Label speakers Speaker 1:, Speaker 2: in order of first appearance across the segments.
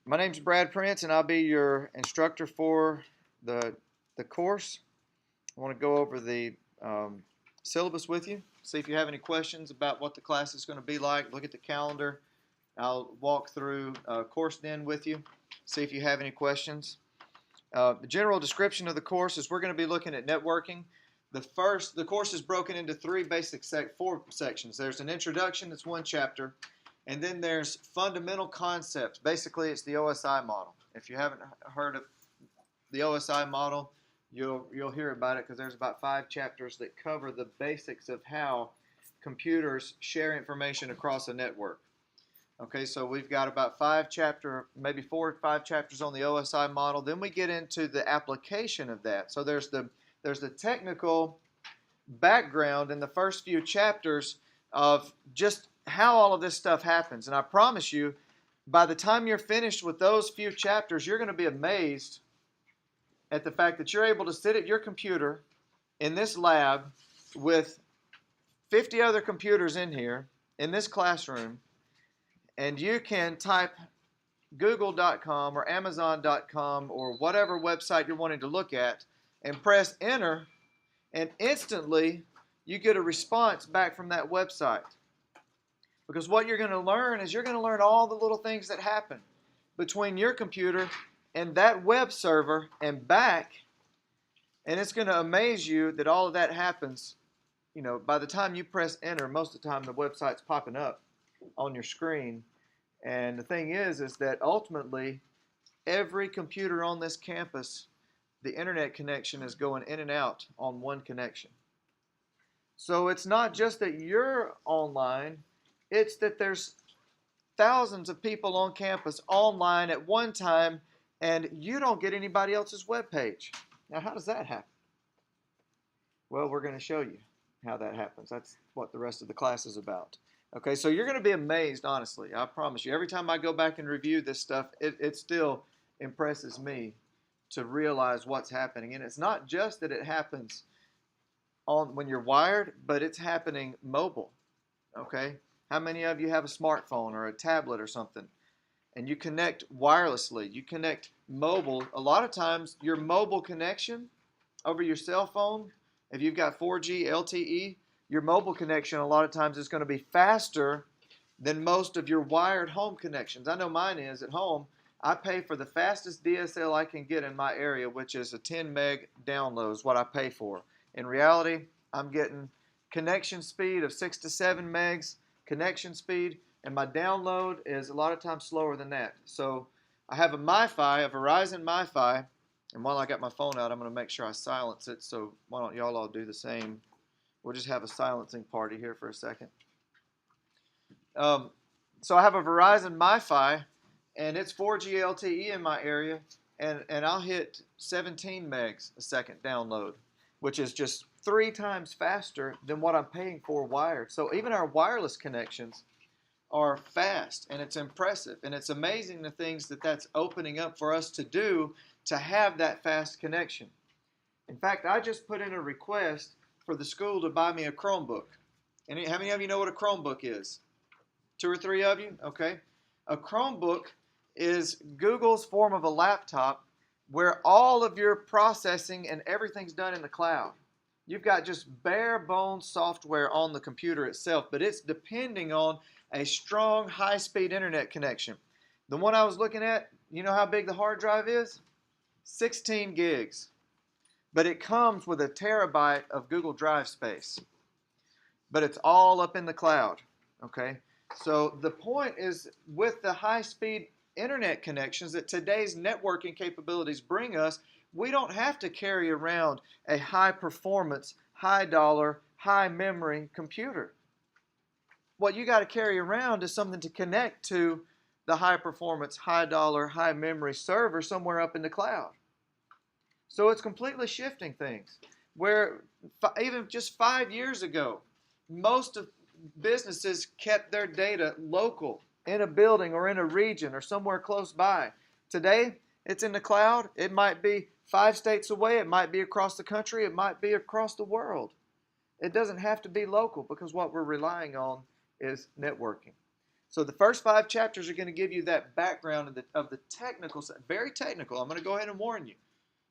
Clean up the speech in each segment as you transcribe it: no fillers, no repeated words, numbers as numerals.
Speaker 1: My name's Brad Prince, and I'll be your instructor for the course. I want to go over the syllabus with you, see if you have any questions about what the class is going to be like. Look at the calendar. I'll walk through course den with you, see if you have any questions. The general description of the course is we're going to be looking at networking. The course is broken into four sections. There's an introduction, that's one chapter. And then there's fundamental concepts. Basically, it's the OSI model. If you haven't heard of the OSI model, you'll hear about it because there's about 5 chapters that cover the basics of how computers share information across a network. Okay, so we've got about 4 or 5 chapters on the OSI model. Then we get into the application of that. So there's the technical background in the first few chapters of just how all of this stuff happens. And I promise you, by the time you're finished with those few chapters, you're going to be amazed at the fact that you're able to sit at your computer in this lab with 50 other computers in here, in this classroom, and you can type google.com or amazon.com or whatever website you're wanting to look at and press enter, and instantly you get a response back from that website. Because what you're going to learn is you're going to learn all the little things that happen between your computer and that web server and back. And it's going to amaze you that all of that happens, by the time you press enter, most of the time the website's popping up on your screen. And the thing is that ultimately every computer on this campus, the internet connection is going in and out on one connection. So it's not just that you're online, it's that there's thousands of people on campus online at one time, and you don't get anybody else's web page. Now, how does that happen? Well, we're going to show you how that happens. That's what the rest of the class is about. Okay, so you're going to be amazed, honestly. I promise you. Every time I go back and review this stuff, it still impresses me to realize what's happening. And it's not just that it happens when you're wired, but it's happening mobile. Okay? How many of you have a smartphone or a tablet or something? And you connect wirelessly. You connect mobile. A lot of times, your mobile connection over your cell phone, if you've got 4G LTE, your mobile connection a lot of times is going to be faster than most of your wired home connections. I know mine is at home. I pay for the fastest DSL I can get in my area, which is a 10 meg download is what I pay for. In reality, I'm getting connection speed of 6 to 7 megs connection speed, and my download is a lot of times slower than that. So I have a Verizon MiFi, and while I got my phone out, I'm going to make sure I silence it. So why don't y'all all do the same? We'll just have a silencing party here for a second. So I have a Verizon MiFi, and it's 4G LTE in my area, and I'll hit 17 megs a second download, which is just 3 times faster than what I'm paying for wired. So even our wireless connections are fast, and it's impressive, and it's amazing the things that's opening up for us to do to have that fast connection. In fact, I just put in a request for the school to buy me a Chromebook. And how many of you know what a Chromebook is? 2 or 3 of you? Okay. A Chromebook is Google's form of a laptop where all of your processing and everything's done in the cloud. You've got just bare bones software on the computer itself, but it's depending on a strong high-speed internet connection. The one I was looking at, you know how big the hard drive is? 16 gigs. But it comes with a terabyte of Google Drive space. But it's all up in the cloud. Okay? So the point is, with the high-speed internet connections that today's networking capabilities bring us, we don't have to carry around a high-performance, high-dollar, high-memory computer. What you got to carry around is something to connect to the high-performance, high-dollar, high-memory server somewhere up in the cloud. So it's completely shifting things. Where even just 5 years ago, most of businesses kept their data local, in a building or in a region or somewhere close by. Today, it's in the cloud. It might be 5 states away. It might be across the country. It might be across the world. It doesn't have to be local because what we're relying on is networking. So the first 5 chapters are going to give you that background of the technical, very technical. I'm going to go ahead and warn you.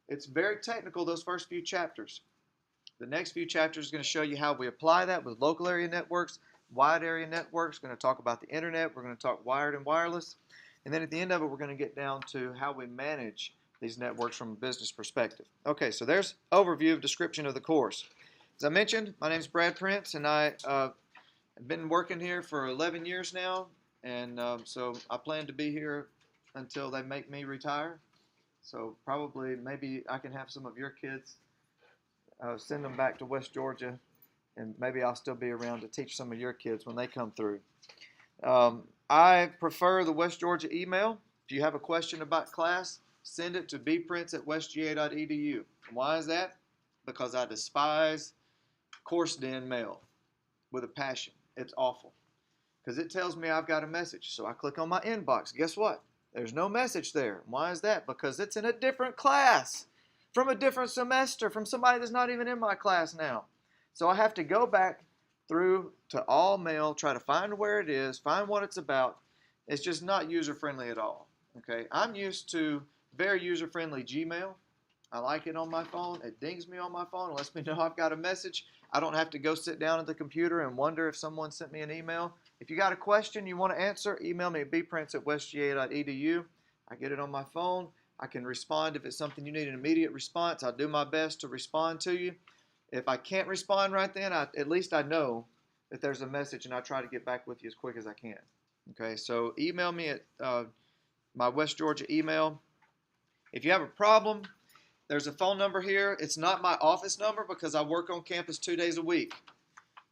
Speaker 1: It's very technical, those first few chapters. The next few chapters are going to show you how we apply that with local area networks, wide area networks. We're going to talk about the internet. We're going to talk wired and wireless. And then at the end of it, we're going to get down to how we manage these networks from a business perspective. Okay, so there's overview of description of the course. As I mentioned, my name is Brad Prince, and I've been working here for 11 years now, and so I plan to be here until they make me retire. So probably maybe I can have some of your kids, send them back to West Georgia, and maybe I'll still be around to teach some of your kids when they come through. I prefer the West Georgia email. If you have a question about class, send it to bprince@westga.edu. Why is that? Because I despise course den mail with a passion. It's awful because it tells me I've got a message. So I click on my inbox. Guess what? There's no message there. Why is that? Because it's in a different class, from a different semester, from somebody that's not even in my class now. So I have to go back through to all mail, try to find where it is, find what it's about. It's just not user-friendly at all. Okay, I'm used to very user-friendly Gmail. I like it on my phone. It dings me on my phone. It lets me know I've got a message. I don't have to go sit down at the computer and wonder if someone sent me an email. If you got a question you want to answer, email me at bprince@westga.edu. I get it on my phone. I can respond if it's something you need an immediate response. I'll do my best to respond to you. If I can't respond right then, at least I know that there's a message, and I try to get back with you as quick as I can. Okay, so email me at my West Georgia email. If you have a problem, there's a phone number here. It's not my office number because I work on campus 2 days a week.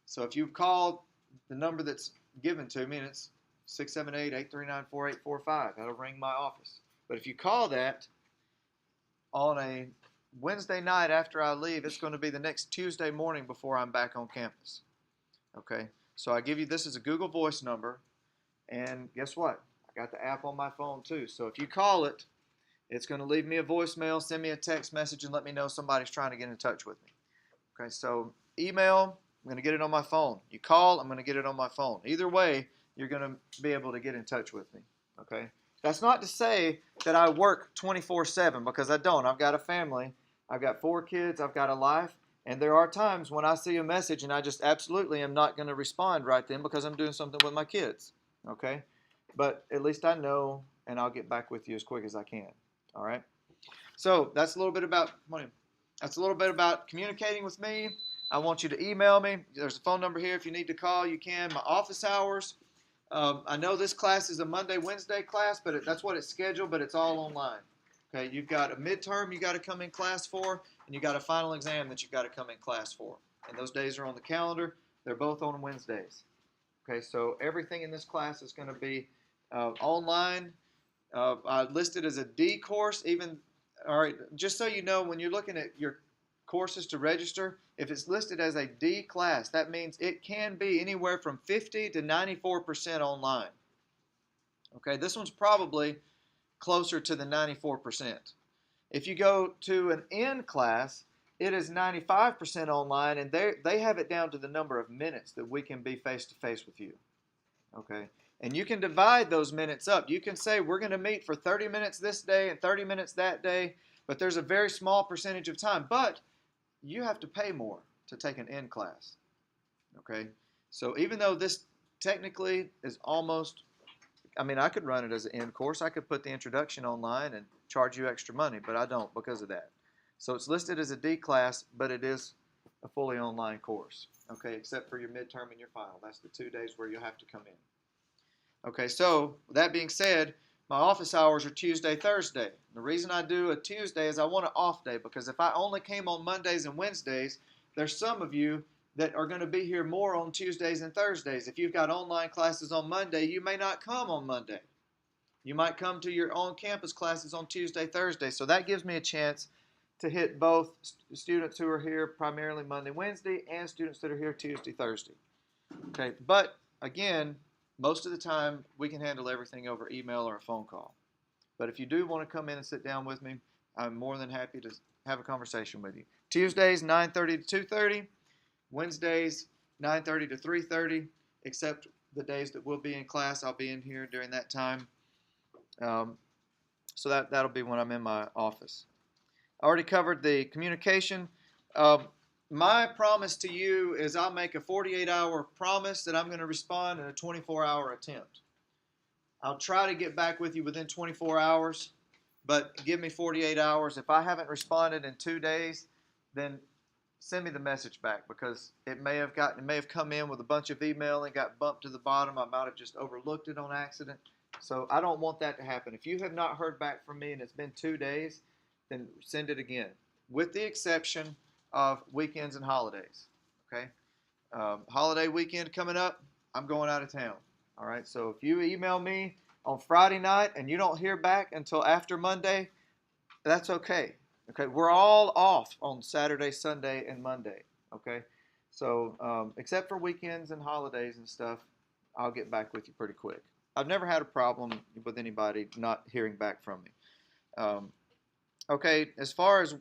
Speaker 1: So if you call the number that's given to me, and it's 678-839-4845, that'll ring my office. But if you call that on a Wednesday night after I leave, it's going to be the next Tuesday morning before I'm back on campus. Okay, so I give you this as a Google Voice number, and guess what? I got the app on my phone too. So if you call it, it's going to leave me a voicemail, send me a text message, and let me know somebody's trying to get in touch with me. Okay, so email, I'm going to get it on my phone. You call, I'm going to get it on my phone. Either way, you're going to be able to get in touch with me. Okay, that's not to say that I work 24/7 because I don't. I've got a family. I've got 4 kids. I've got a life. And there are times when I see a message and I just absolutely am not going to respond right then because I'm doing something with my kids. Okay, but at least I know, and I'll get back with you as quick as I can. All right. So that's a little bit about communicating with me. I want you to email me. There's a phone number here. If you need to call, you can. My office hours. I know this class is a Monday, Wednesday class, but that's what it's scheduled, but it's all online. Okay, you've got a midterm you got to come in class for, and you got a final exam that you got to come in class for. And those days are on the calendar. They're both on Wednesdays. Okay, so everything in this class is going to be online. I listed as a D course. All right, just so you know, when you're looking at your courses to register, if it's listed as a D class, that means it can be anywhere from 50 to 94% online. Okay, this one's probably closer to the 94%. If you go to an N class, it is 95% online, and they have it down to the number of minutes that we can be face-to-face with you. Okay, and you can divide those minutes up. You can say we're going to meet for 30 minutes this day and 30 minutes that day, but there's a very small percentage of time. But you have to pay more to take an N class. Okay, so even though this technically is almost, I could run it as an N course. I could put the introduction online and charge you extra money, but I don't because of that. So it's listed as a D class, but it is a fully online course. Okay, except for your midterm and your final. That's the 2 days where you'll have to come in. Okay, so with that being said, my office hours are Tuesday, Thursday. The reason I do a Tuesday is I want an off day, because if I only came on Mondays and Wednesdays, there's some of you that are going to be here more on Tuesdays and Thursdays. If you've got online classes on Monday, you may not come on Monday. You might come to your on-campus classes on Tuesday, Thursday. So that gives me a chance to hit both students who are here primarily Monday, Wednesday, and students that are here Tuesday, Thursday. Okay, but again, most of the time we can handle everything over email or a phone call. But if you do want to come in and sit down with me, I'm more than happy to have a conversation with you. Tuesdays, 9:30 to 2:30. Wednesdays, 9:30 to 3:30, except the days that we'll be in class, I'll be in here during that time. So that'll be when I'm in my office. I already covered the communication. My promise to you is I'll make a 48-hour promise that I'm going to respond in a 24-hour attempt. I'll try to get back with you within 24 hours, but give me 48 hours. If I haven't responded in 2 days, then send me the message back, because it may have come in with a bunch of email and got bumped to the bottom. I might have just overlooked it on accident. So I don't want that to happen. If you have not heard back from me and it's been 2 days, then send it again, with the exception of weekends and holidays. Okay, holiday weekend coming up, I'm going out of town. All right, so if you email me on Friday night and you don't hear back until after Monday, that's okay. Okay, we're all off on Saturday, Sunday, and Monday. Okay, so except for weekends and holidays and stuff, I'll get back with you pretty quick. I've never had a problem with anybody not hearing back from me. Okay, as far as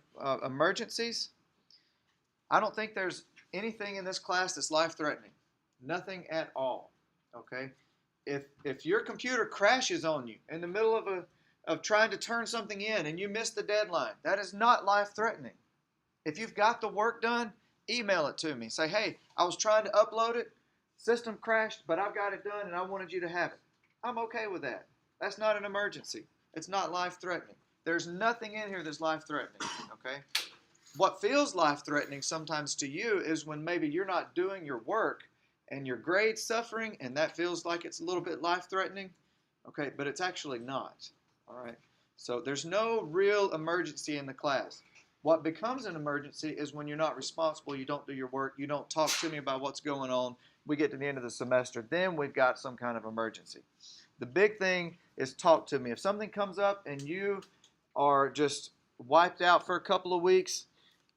Speaker 1: emergencies, I don't think there's anything in this class that's life-threatening. Nothing at all. Okay, if your computer crashes on you in the middle of trying to turn something in and you miss the deadline, that is not life-threatening. If you've got the work done, email it to me. Say, hey, I was trying to upload it, system crashed, but I've got it done and I wanted you to have it. I'm okay with that. That's not an emergency. It's not life-threatening. There's nothing in here that's life-threatening, okay? What feels life-threatening sometimes to you is when maybe you're not doing your work and your grade's suffering, and that feels like it's a little bit life-threatening, okay? But it's actually not, all right? So there's no real emergency in the class. What becomes an emergency is when you're not responsible, you don't do your work, you don't talk to me about what's going on. We get to the end of the semester, then we've got some kind of emergency. The big thing is talk to me. If something comes up and you are just wiped out for a couple of weeks,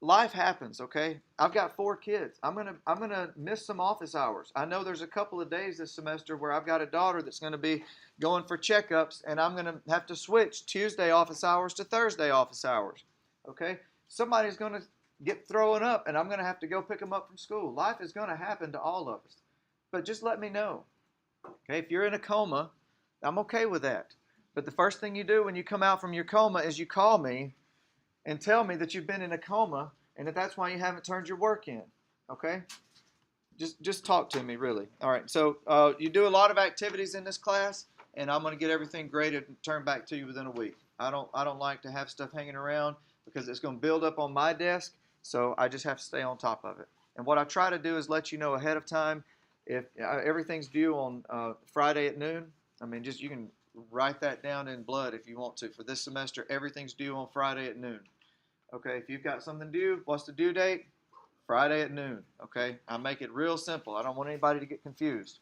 Speaker 1: life happens, okay? I've got 4 kids. I'm gonna miss some office hours. I know there's a couple of days this semester where I've got a daughter that's going to be going for checkups, and I'm going to have to switch Tuesday office hours to Thursday office hours, okay? Somebody's going to get thrown up, and I'm going to have to go pick them up from school. Life is going to happen to all of us, but just let me know, okay? If you're in a coma, I'm okay with that. But the first thing you do when you come out from your coma is you call me and tell me that you've been in a coma and that that's why you haven't turned your work in, okay? Just talk to me, really. All right, so you do a lot of activities in this class, and I'm going to get everything graded and turned back to you within a week. I don't like to have stuff hanging around because it's going to build up on my desk, so I just have to stay on top of it. And what I try to do is let you know ahead of time if everything's due on Friday at noon. I mean, just you can write that down in blood if you want to. For this semester, everything's due on Friday at noon. Okay, if you've got something due, what's the due date? Friday at noon. Okay, I make it real simple. I don't want anybody to get confused.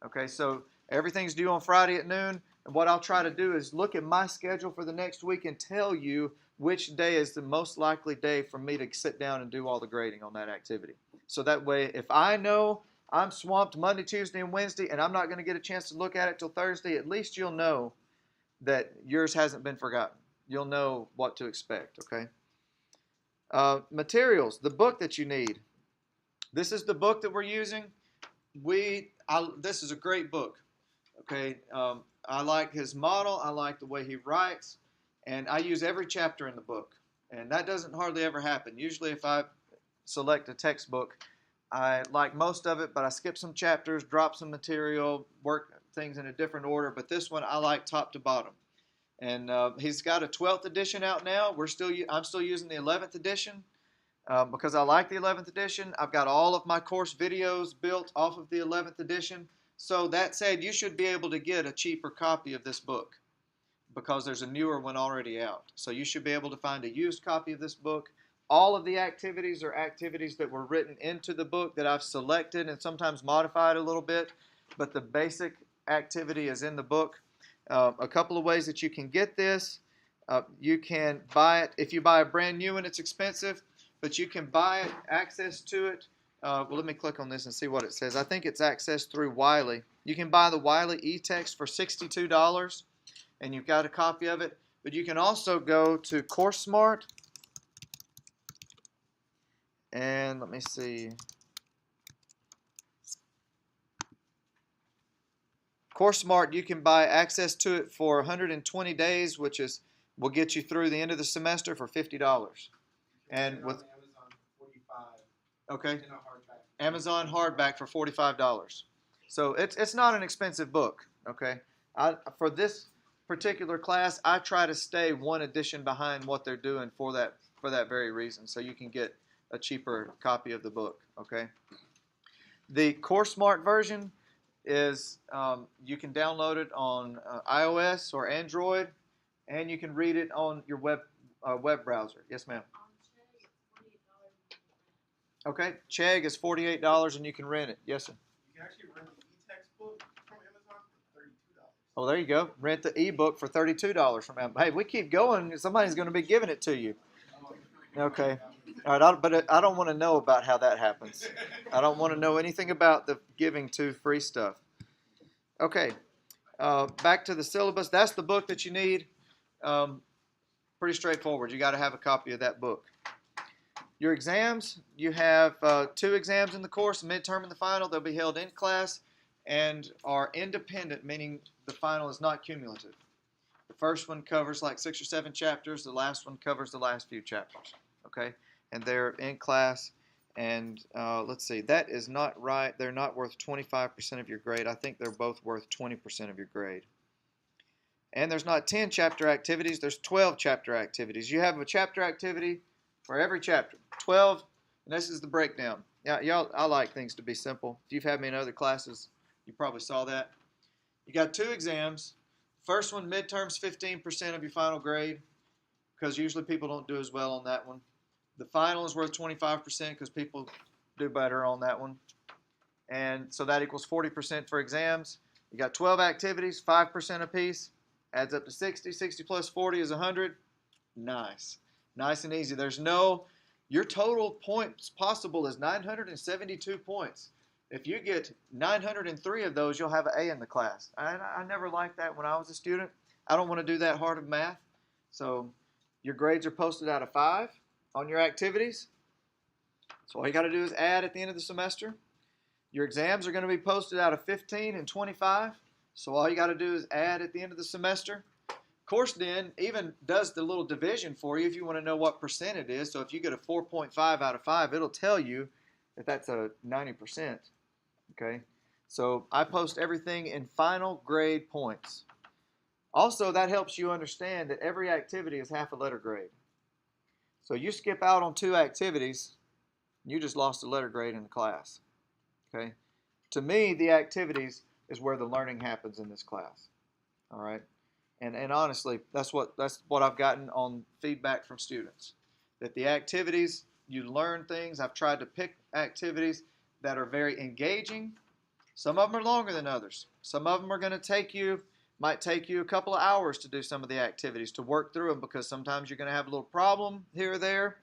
Speaker 1: Okay, so everything's due on Friday at noon. And what I'll try to do is look at my schedule for the next week and tell you which day is the most likely day for me to sit down and do all the grading on that activity. So that way, if I know I'm swamped Monday, Tuesday, and Wednesday, and I'm not going to get a chance to look at it till Thursday, at least you'll know that yours hasn't been forgotten. You'll know what to expect, okay? Materials, the book that you need. This is the book that we're using. This is a great book, okay? I like his model. I like the way he writes, and I use every chapter in the book, and that doesn't hardly ever happen. Usually if I select a textbook, I like most of it, but I skip some chapters, drop some material, work things in a different order. But this one I like top to bottom. And he's got a 12th edition out now. I'm still using the 11th edition because I like the 11th edition. I've got all of my course videos built off of the 11th edition. So that said, you should be able to get a cheaper copy of this book because there's a newer one already out. So you should be able to find a used copy of this book. All of the activities are activities that were written into the book that I've selected and sometimes modified a little bit, but the basic activity is in the book. A couple of ways that you can get this. You can buy it. If you buy a brand new one, it's expensive, but you can buy it, access to it. Well, let me click on this and see what it says. I think it's accessed through Wiley. You can buy the Wiley e-text for $62, and you've got a copy of it, but you can also go to CourseSmart. And let me see. Course Smart, you can buy access to it for 120 days, which will get you through the end of the semester for $50. And with
Speaker 2: Amazon for 45.
Speaker 1: Okay,
Speaker 2: And a hardback.
Speaker 1: Amazon hardback for $45. So it's not an expensive book. Okay, for this particular class, I try to stay one edition behind what they're doing for that very reason, so you can get a cheaper copy of the book. Okay, the Course Smart version is you can download it on iOS or Android, and you can read it on your web browser. Yes, ma'am. Okay, Chegg is $48 and you can rent it. Yes, sir.
Speaker 2: You can actually rent the e-textbook from Amazon for $32.
Speaker 1: Oh, there you go. Rent the ebook for $32 from Amazon. Hey, we keep going. Somebody's going to be giving it to you. Okay. All right, but I don't want to know about how that happens. I don't want to know anything about the giving to free stuff. Okay, back to the syllabus. That's the book that you need. Pretty straightforward. You got to have a copy of that book. Your exams, you have 2 exams in the course, the midterm and the final. They'll be held in class and are independent, meaning the final is not cumulative. The first one covers like 6 or 7 chapters. The last one covers the last few chapters. Okay, and they're in class. And let's see, that is not right. They're not worth 25% of your grade. I think they're both worth 20% of your grade. And there's not 10 chapter activities. There's 12 chapter activities. You have a chapter activity for every chapter. 12, and this is the breakdown. Yeah, y'all, I like things to be simple. If you've had me in other classes, you probably saw that. You got 2 exams. First one, midterm's 15% of your final grade, because usually people don't do as well on that one. The final is worth 25% because people do better on that one. And so that equals 40% for exams. You got 12 activities, 5% apiece. Adds up to 60. 60 plus 40 is 100. Nice. Nice and easy. Your total points possible is 972 points. If you get 903 of those, you'll have an A in the class. I never liked that when I was a student. I don't want to do that hard of math. So your grades are posted out of 5 on your activities. So all you got to do is add at the end of the semester. Your exams are going to be posted out of 15 and 25. So all you got to do is add at the end of the semester. CourseDen even does the little division for you if you want to know what percent it is. So if you get a 4.5 out of 5, it'll tell you that that's a 90%. Okay, so I post everything in final grade points. Also, that helps you understand that every activity is half a letter grade. So you skip out on 2 activities, you just lost a letter grade in the class. Okay, to me, the activities is where the learning happens in this class. All right. And honestly, that's what I've gotten on feedback from students. That the activities, you learn things. I've tried to pick activities that are very engaging. Some of them are longer than others. Some of them are going to might take you a couple of hours to do some of the activities, to work through them, because sometimes you're going to have a little problem here or there,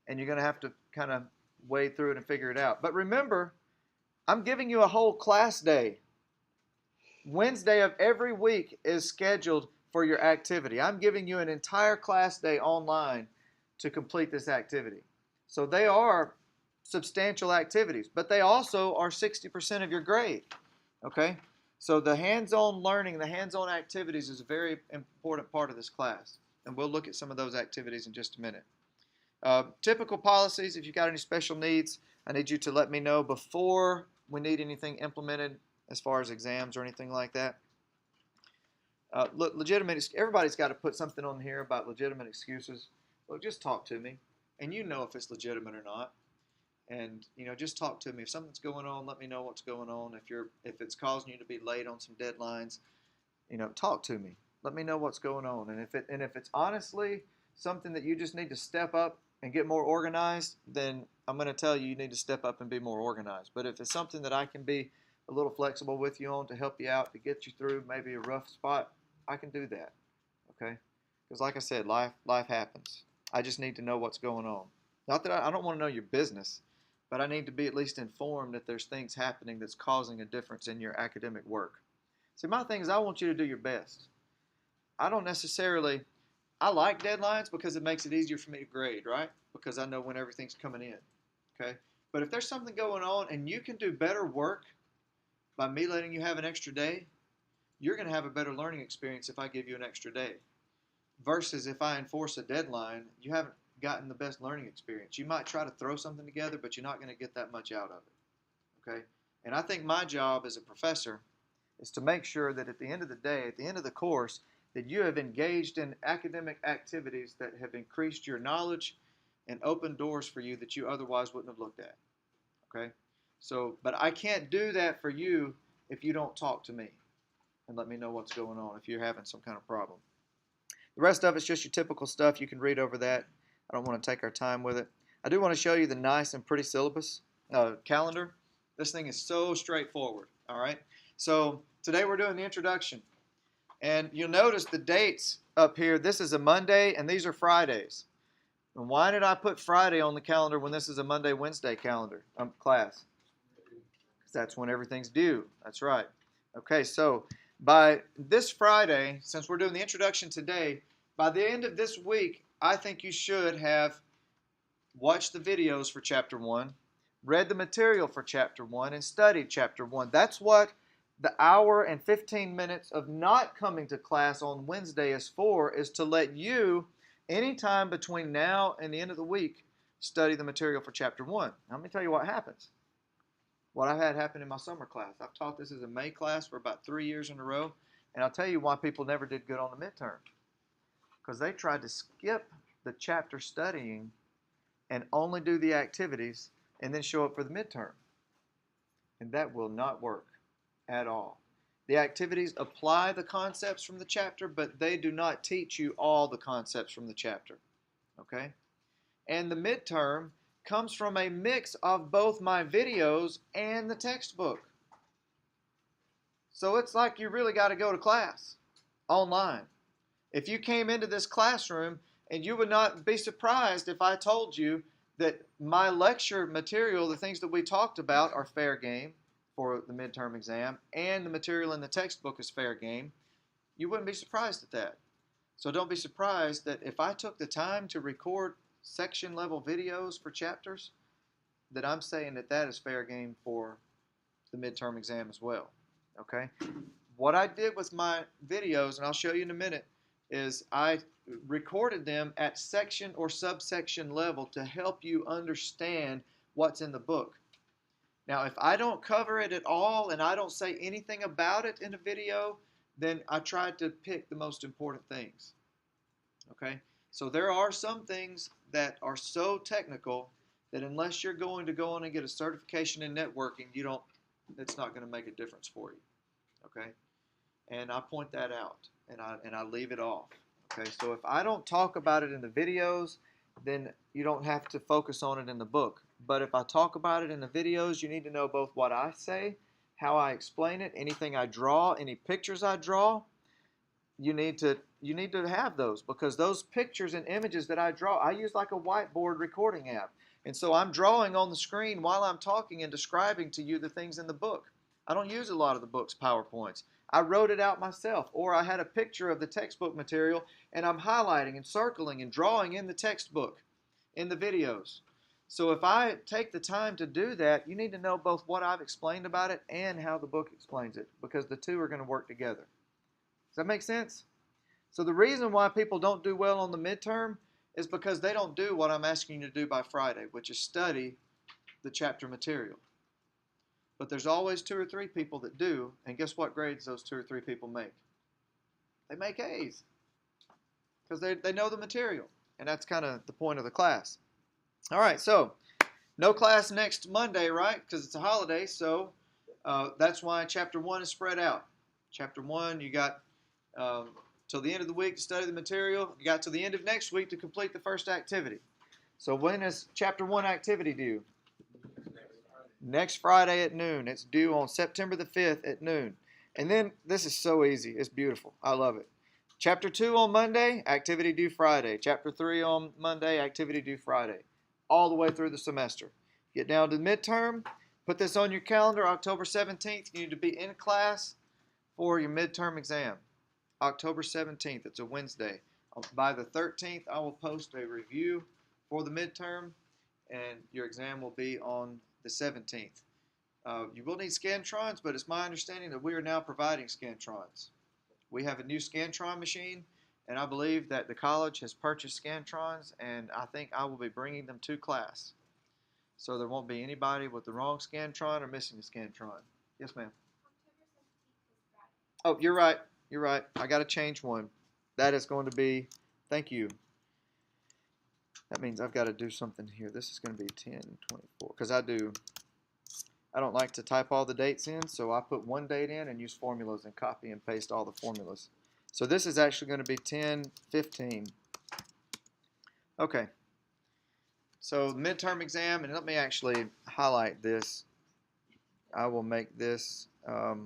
Speaker 1: and you're going to have to kind of wade through it and figure it out. But remember, I'm giving you a whole class day. Wednesday of every week is scheduled for your activity. I'm giving you an entire class day online to complete this activity. So they are substantial activities, but they also are 60% of your grade. Okay? So the hands-on learning, the hands-on activities is a very important part of this class. And we'll look at some of those activities in just a minute. Typical policies, if you've got any special needs, I need you to let me know before we need anything implemented as far as exams or anything like that. Look, everybody's got to put something on here about legitimate excuses. Look, just talk to me, and you know if it's legitimate or not. And just talk to me. If something's going on, let me know what's going on. If it's causing you to be late on some deadlines, talk to me. Let me know what's going on. And if it's honestly something that you just need to step up and get more organized, then I'm going to tell you need to step up and be more organized. But if it's something that I can be a little flexible with you on to help you out, to get you through maybe a rough spot, I can do that. Okay? Because like I said, life happens. I just need to know what's going on. Not that I don't want to know your business, but I need to be at least informed that there's things happening that's causing a difference in your academic work. See, my thing is I want you to do your best. I like deadlines because it makes it easier for me to grade, right? Because I know when everything's coming in. Okay? But if there's something going on and you can do better work by me letting you have an extra day, you're going to have a better learning experience if I give you an extra day. Versus if I enforce a deadline, you haven't gotten the best learning experience. You might try to throw something together, but you're not going to get that much out of it. Okay? And I think my job as a professor is to make sure that at the end of the day, at the end of the course, that you have engaged in academic activities that have increased your knowledge and opened doors for you that you otherwise wouldn't have looked at. Okay? So, but I can't do that for you if you don't talk to me and let me know what's going on if you're having some kind of problem. The rest of it's just your typical stuff. You can read over that. I don't want to take our time with it. I do want to show you the nice and pretty syllabus calendar. This thing is so straightforward. All right. So today we're doing the introduction. And you'll notice the dates up here. This is a Monday and these are Fridays. And why did I put Friday on the calendar when this is a Monday, Wednesday calendar class? Because that's when everything's due. That's right. Okay, so by this Friday, since we're doing the introduction today, by the end of this week, I think you should have watched the videos for Chapter 1, read the material for Chapter 1, and studied Chapter 1. That's what the hour and 15 minutes of not coming to class on Wednesday is for, is to let you, anytime between now and the end of the week, study the material for Chapter 1. Now, let me tell you what happens. What I've had happen in my summer class. I've taught this as a May class for about 3 years in a row, and I'll tell you why people never did good on the midterm. Because they tried to skip the chapter studying and only do the activities and then show up for the midterm. And that will not work at all. The activities apply the concepts from the chapter, but they do not teach you all the concepts from the chapter. Okay? And the midterm comes from a mix of both my videos and the textbook. So it's like you really got to go to class online. If you came into this classroom, and you would not be surprised if I told you that my lecture material, the things that we talked about, are fair game for the midterm exam, and the material in the textbook is fair game, you wouldn't be surprised at that. So don't be surprised that if I took the time to record section level videos for chapters, that I'm saying that that is fair game for the midterm exam as well. Okay? What I did with my videos, and I'll show you in a minute, is I recorded them at section or subsection level to help you understand what's in the book. Now, if I don't cover it at all and I don't say anything about it in a video, then I tried to pick the most important things. Okay? So there are some things that are so technical that unless you're going to go on and get a certification in networking, it's not going to make a difference for you. Okay? And I point that out and I leave it off. Okay? So if I don't talk about it in the videos, then you don't have to focus on it in the book. But if I talk about it in the videos, you need to know both what I say, how I explain it, anything I draw, any pictures I draw. You need to have those, because those pictures and images that I draw, I use like a whiteboard recording app. And so I'm drawing on the screen while I'm talking and describing to you the things in the book. I don't use a lot of the book's PowerPoints. I wrote it out myself, or I had a picture of the textbook material and I'm highlighting and circling and drawing in the textbook in the videos. So if I take the time to do that, you need to know both what I've explained about it and how the book explains it, because the two are going to work together. Does that make sense? So the reason why people don't do well on the midterm is because they don't do what I'm asking you to do by Friday, which is study the chapter material. But there's always 2 or 3 people that do, and guess what grades those 2 or 3 people make? They make A's, because they know the material, and that's kind of the point of the class. All right, so no class next Monday, right? Because it's a holiday, so that's why Chapter 1 is spread out. Chapter 1, you got till the end of the week to study the material. You got till the end of next week to complete the first activity. So when is Chapter 1 activity due? Next Friday at noon. It's due on September the 5th at noon. And then, this is so easy. It's beautiful. I love it. Chapter 2 on Monday, activity due Friday. Chapter 3 on Monday, activity due Friday. All the way through the semester. Get down to the midterm. Put this on your calendar, October 17th. You need to be in class for your midterm exam. October 17th. It's a Wednesday. By the 13th, I will post a review for the midterm, and your exam will be on the 17th. You will need Scantrons, but it's my understanding that we are now providing Scantrons. We have a new Scantron machine, and I believe that the college has purchased Scantrons, and I think I will be bringing them to class. So there won't be anybody with the wrong Scantron or missing a Scantron. Yes, ma'am. Oh, you're right. You're right. I got to change one. That is going to be, thank you. That means I've got to do something here. This is going to be 10/24 because I don't like to type all the dates in, so I put one date in and use formulas and copy and paste all the formulas. So this is actually going to be 10/15. Okay. So midterm exam, and let me actually highlight this. I will make this, how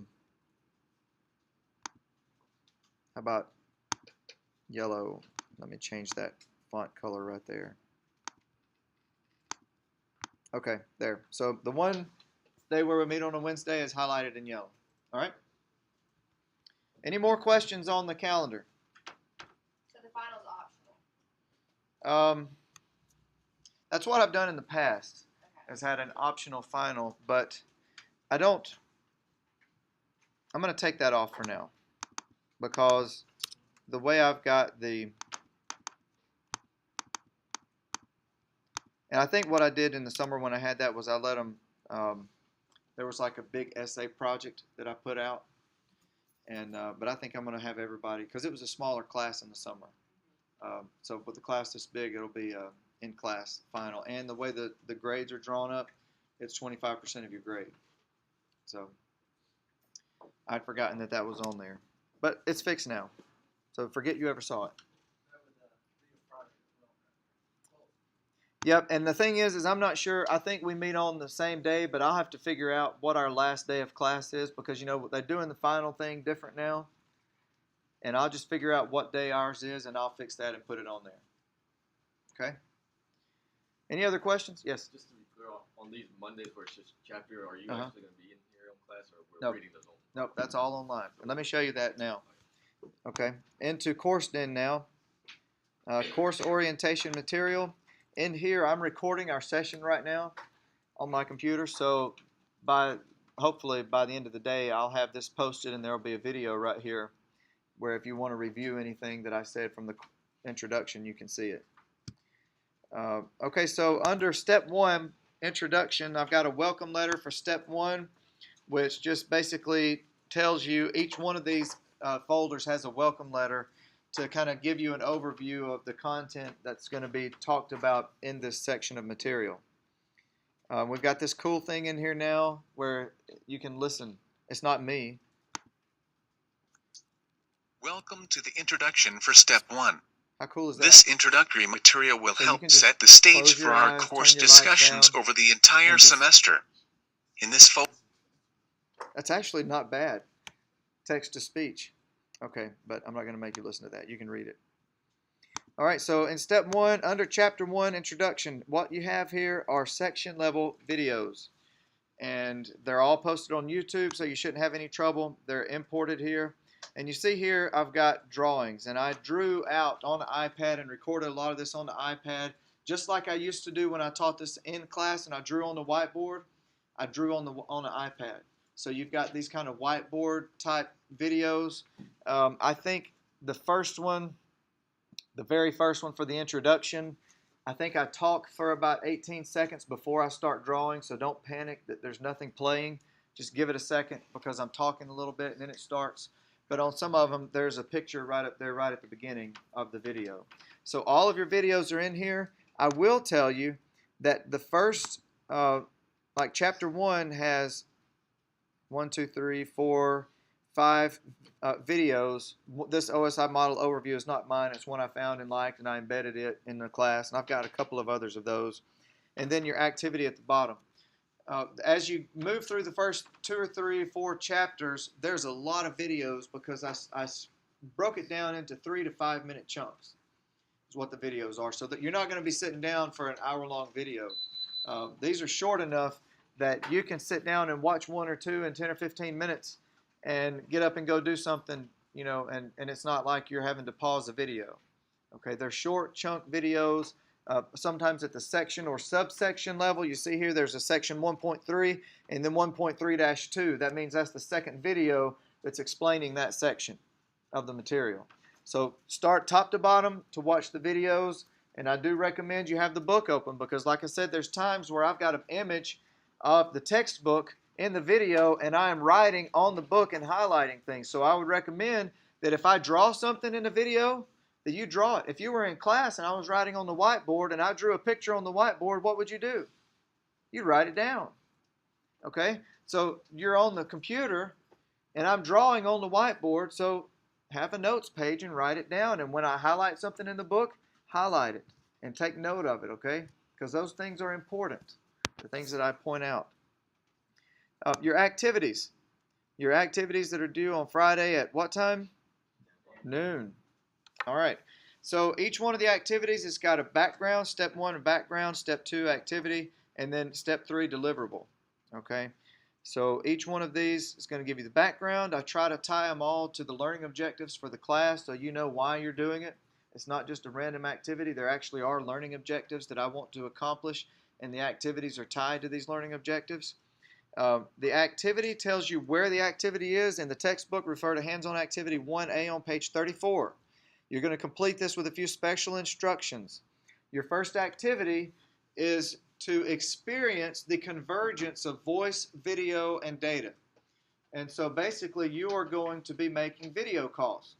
Speaker 1: about yellow? Let me change that font color right there. Okay, there. So the one day where we meet on a Wednesday is highlighted in yellow. All right? Any more questions on the calendar?
Speaker 3: So the final's optional.
Speaker 1: That's what I've done in the past,
Speaker 3: Okay.
Speaker 1: has had an optional final, but I'm going to take that off for now because the way I've got and I think what I did in the summer when I had that was I let them, there was like a big essay project that I put out, and but I think I'm going to have everybody, because it was a smaller class in the summer. So with the class this big, it'll be in-class final. And the way the grades are drawn up, it's 25% of your grade. So I'd forgotten that was on there. But it's fixed now. So forget you ever saw it. Yep, and the thing is I'm not sure. I think we meet on the same day, but I'll have to figure out what our last day of class is because, you know, they're doing the final thing different now. And I'll just figure out what day ours is, and I'll fix that and put it on there. Okay? Any other questions? Yes?
Speaker 4: Just to be clear, on these Mondays where it's just chapter, are you
Speaker 1: Uh-huh.
Speaker 4: actually going to be in here in class, or we're
Speaker 1: Nope.
Speaker 4: reading those only?
Speaker 1: Nope, that's all online. And let me show you that now. Okay, into Course Den now. Course orientation material. In here, I'm recording our session right now on my computer. So hopefully by the end of the day, I'll have this posted, and there will be a video right here where if you want to review anything that I said from the introduction, you can see it. Okay, so under Step 1, Introduction, I've got a welcome letter for Step 1, which just basically tells you each one of these folders has a welcome letter to kind of give you an overview of the content that's going to be talked about in this section of material. We've got this cool thing in here now where you can listen. It's not me.
Speaker 5: Welcome to the introduction for Step 1.
Speaker 1: How cool is that?
Speaker 5: This introductory material will
Speaker 1: So you can
Speaker 5: help
Speaker 1: just
Speaker 5: set the stage
Speaker 1: close
Speaker 5: for
Speaker 1: your
Speaker 5: our
Speaker 1: eyes,
Speaker 5: course
Speaker 1: turn your lights
Speaker 5: discussions
Speaker 1: down,
Speaker 5: over the entire
Speaker 1: and just-
Speaker 5: semester. In this
Speaker 1: That's actually not bad. Text to speech. Okay, but I'm not going to make you listen to that. You can read it. All right, so in Step 1, under Chapter 1, Introduction, what you have here are section level videos. And they're all posted on YouTube, so you shouldn't have any trouble. They're imported here. And you see here, I've got drawings. And I drew out on the iPad and recorded a lot of this on the iPad, just like I used to do when I taught this in class and I drew on the whiteboard. I drew on the iPad. So you've got these kind of whiteboard type videos. I think the very first one for the introduction, I think I talk for about 18 seconds before I start drawing, so don't panic that there's nothing playing. Just give it a second because I'm talking a little bit and then it starts. But on some of them, there's a picture right up there right at the beginning of the video. So all of your videos are in here. I will tell you that the first, like Chapter 1 has 1, 2, 3, 4, 5 videos. This OSI model overview is not mine. It's one I found and liked, and I embedded it in the class. And I've got a couple of others of those. And then your activity at the bottom. As you move through the first 2 or 3 or 4 chapters, there's a lot of videos because I broke it down into 3 to 5 minute chunks. Is what the videos are. So that you're not going to be sitting down for an hour-long video. These are short enough that you can sit down and watch 1 or 2 in 10 or 15 minutes and get up and go do something, you know, and it's not like you're having to pause the video. Okay, they're short chunk videos. sometimes at the section or subsection level. You see here there's a section 1.3 and then 1.3-2. That means that's the second video that's explaining that section of the material. So start top to bottom to watch the videos, and I do recommend you have the book open because, like I said, there's times where I've got an image of the textbook in the video and I am writing on the book and highlighting things. So I would recommend that if I draw something in the video, that you draw it. If you were in class and I was writing on the whiteboard and I drew a picture on the whiteboard, what would you do? You'd write it down. Okay? So you're on the computer and I'm drawing on the whiteboard, so have a notes page and write it down. And when I highlight something in the book, highlight it and take note of it, okay? Because those things are important, the things that I point out. Your activities. Your activities that are due on Friday at what time? Noon. All right. So each one of the activities has got a background, step 1, a background, step 2, activity, and then step 3, deliverable. Okay. So each one of these is going to give you the background. I try to tie them all to the learning objectives for the class so you know why you're doing it. It's not just a random activity. There actually are learning objectives that I want to accomplish, and the activities are tied to these learning objectives. The activity tells you where the activity is. In the textbook, refer to hands-on activity 1A on page 34. You're going to complete this with a few special instructions. Your first activity is to experience the convergence of voice, video, and data. And so basically you are going to be making video calls.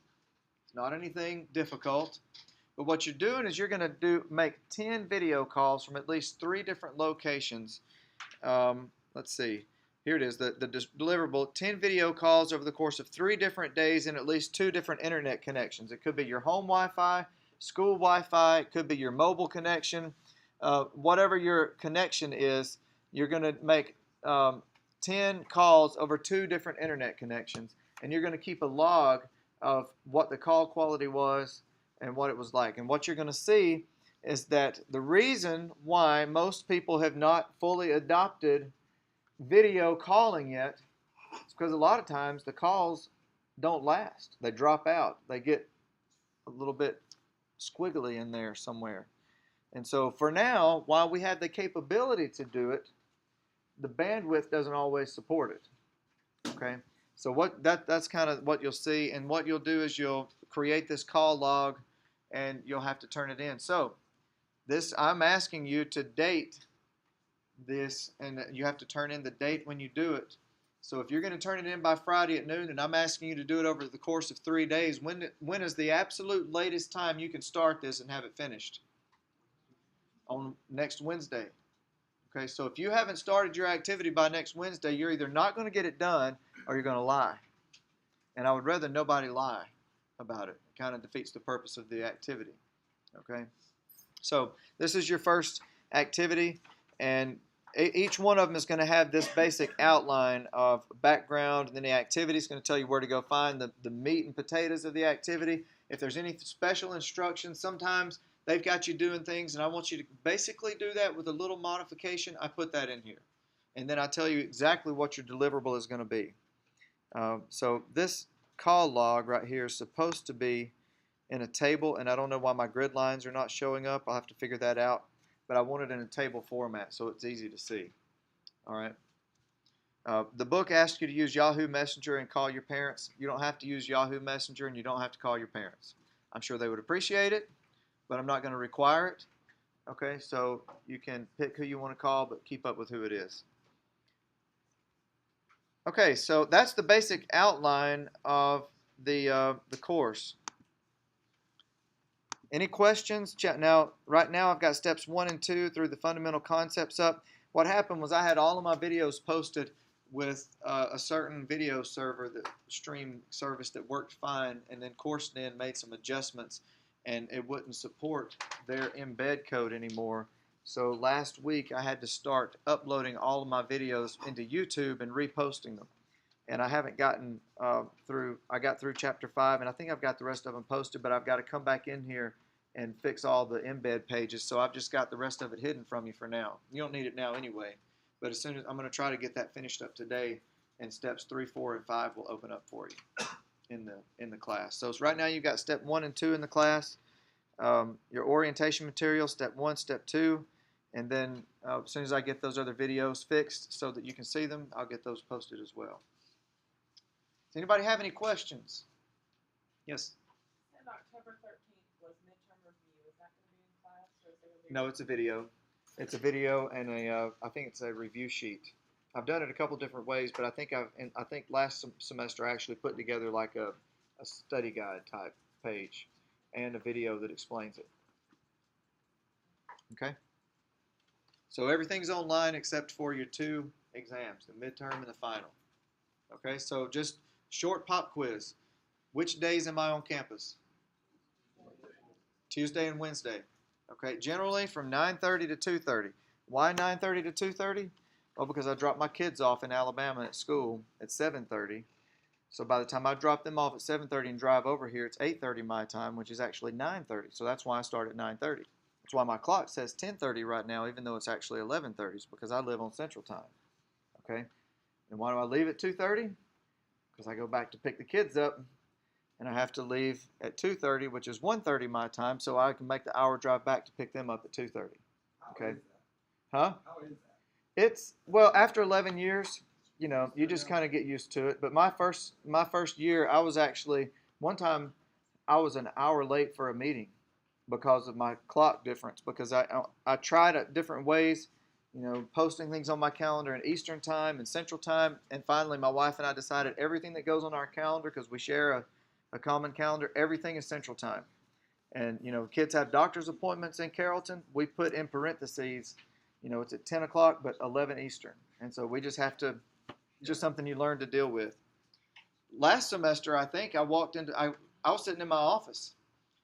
Speaker 1: It's not anything difficult, but what you're doing is you're going to make 10 video calls from at least 3 different locations. Let's see. Here it is, the deliverable, 10 video calls over the course of 3 different days and at least 2 different internet connections. It could be your home Wi-Fi, school Wi-Fi, it could be your mobile connection. Whatever your connection is, you're going to make 10 calls over 2 different internet connections, and you're going to keep a log of what the call quality was and what it was like. And what you're going to see is that the reason why most people have not fully adopted video calling yet is because a lot of times the calls don't last. They drop out. They get a little bit squiggly in there somewhere. And so for now, while we have the capability to do it, the bandwidth doesn't always support it. Okay? So that's kind of what you'll see, and what you'll do is you'll create this call log and you'll have to turn it in. So this, I'm asking you to date this, and you have to turn in the date when you do it. So if you're going to turn it in by Friday at noon, and I'm asking you to do it over the course of 3 days, when is the absolute latest time you can start this and have it finished? On next Wednesday. Okay, so if you haven't started your activity by next Wednesday, you're either not going to get it done or you're going to lie. And I would rather nobody lie about it. It kind of defeats the purpose of the activity. Okay, so this is your first activity, and each one of them is going to have this basic outline of background, and then the activity is going to tell you where to go find the meat and potatoes of the activity. If there's any special instructions, sometimes they've got you doing things, and I want you to basically do that with a little modification. I put that in here. And then I tell you exactly what your deliverable is going to be. So this call log right here is supposed to be in a table, and I don't know why my grid lines are not showing up. I'll have to figure that out. But I want it in a table format so it's easy to see. All right. The book asks you to use Yahoo Messenger and call your parents. You don't have to use Yahoo Messenger, and you don't have to call your parents. I'm sure they would appreciate it, but I'm not going to require it. Okay, so you can pick who you want to call, but keep up with who it is. Okay, so that's the basic outline of the course. Any questions? Now, right now I've got steps 1 and 2 through the fundamental concepts up. What happened was I had all of my videos posted with a certain video server, the stream service that worked fine, and then CourseNet made some adjustments, and it wouldn't support their embed code anymore. So last week I had to start uploading all of my videos into YouTube and reposting them. And I haven't gotten through, I got through chapter 5, and I think I've got the rest of them posted, but I've got to come back in here and fix all the embed pages. So I've just got the rest of it hidden from you for now. You don't need it now anyway, but as soon as I'm going to try to get that finished up today, and steps 3, 4, and 5 will open up for you in the class. So right now you've got step 1 and 2 in the class. your orientation material, step 1, step 2, and then as soon as I get those other videos fixed so that you can see them, I'll get those posted as well. Does anybody have any questions? Yes?
Speaker 6: And October 13th was midterm review. Is that going to be in class or is it going to be?
Speaker 1: No, it's a video. It's a video and I think it's a review sheet. I've done it a couple different ways, but I think last semester I actually put together like a study guide type page and a video that explains it. Okay? So everything's online except for your 2 exams, the midterm and the final. Okay, so just short pop quiz. Which days am I on campus? Tuesday and Wednesday. Okay, generally from 9:30 to 2:30. Why 9:30 to 2:30? Well, because I drop my kids off in Alabama at school at 7:30. So by the time I drop them off at 7:30 and drive over here, it's 8:30 my time, which is actually 9:30. So that's why I start at 9:30. That's why my clock says 10:30 right now, even though it's actually 11:30, because I live on Central Time. Okay, and why do I leave at 2:30? Because I go back to pick the kids up, and I have to leave at 2:30, which is 1:30 my time, so I can make the hour drive back to pick them up at 2:30. Okay, huh?
Speaker 2: How is that?
Speaker 1: It's, well, after 11 years, you know, you just kind of get used to it. But my first year, I was actually, one time I was an hour late for a meeting because of my clock difference, because I tried it different ways, you know, posting things on my calendar in Eastern Time and Central Time, and finally my wife and I decided everything that goes on our calendar, because we share a common calendar, everything is Central Time. And, you know, kids have doctor's appointments in Carrollton, we put in parentheses, you know, it's at 10 o'clock, but 11 Eastern. And so we just have to, just something you learn to deal with. Last semester, I think I walked into, I was sitting in my office,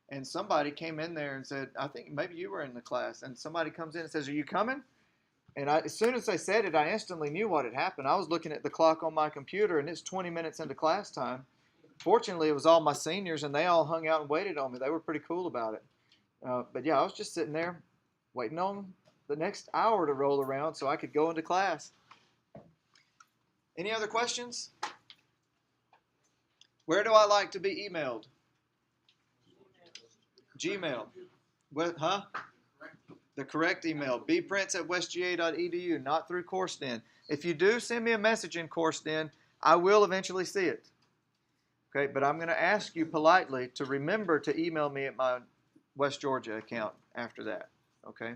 Speaker 1: and somebody came in there and said, I think maybe you were in the class, and somebody comes in and says, are you coming? And as soon as they said it, I instantly knew what had happened. I was looking at the clock on my computer, and it's 20 minutes into class time. Fortunately, it was all my seniors, and they all hung out and waited on me. They were pretty cool about it. But yeah, I was just sitting there waiting on the next hour to roll around so I could go into class. Any other questions? Where do I like to be emailed? Gmail. What, huh? The correct email, bprince@westga.edu, not through CourseDen. If you do send me a message in CourseDen, I will eventually see it. Okay, but I'm going to ask you politely to remember to email me at my West Georgia account after that. Okay?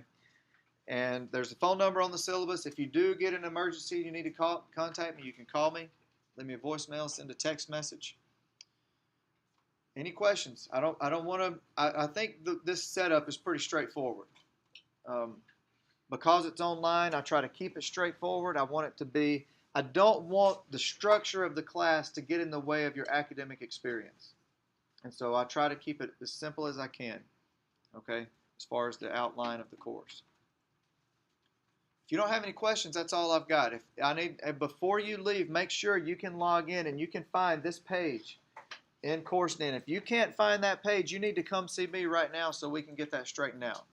Speaker 1: And there's a phone number on the syllabus. If you do get an emergency, you need to contact me, you can call me, leave me a voicemail, send a text message. Any questions? I don't want to. I think this setup is pretty straightforward. Because it's online, I try to keep it straightforward. I want it to be. I don't want the structure of the class to get in the way of your academic experience, and so I try to keep it as simple as I can. Okay, as far as the outline of the course. If you don't have any questions, that's all I've got. Before you leave, make sure you can log in and you can find this page in CourseDen. If you can't find that page, you need to come see me right now so we can get that straightened out.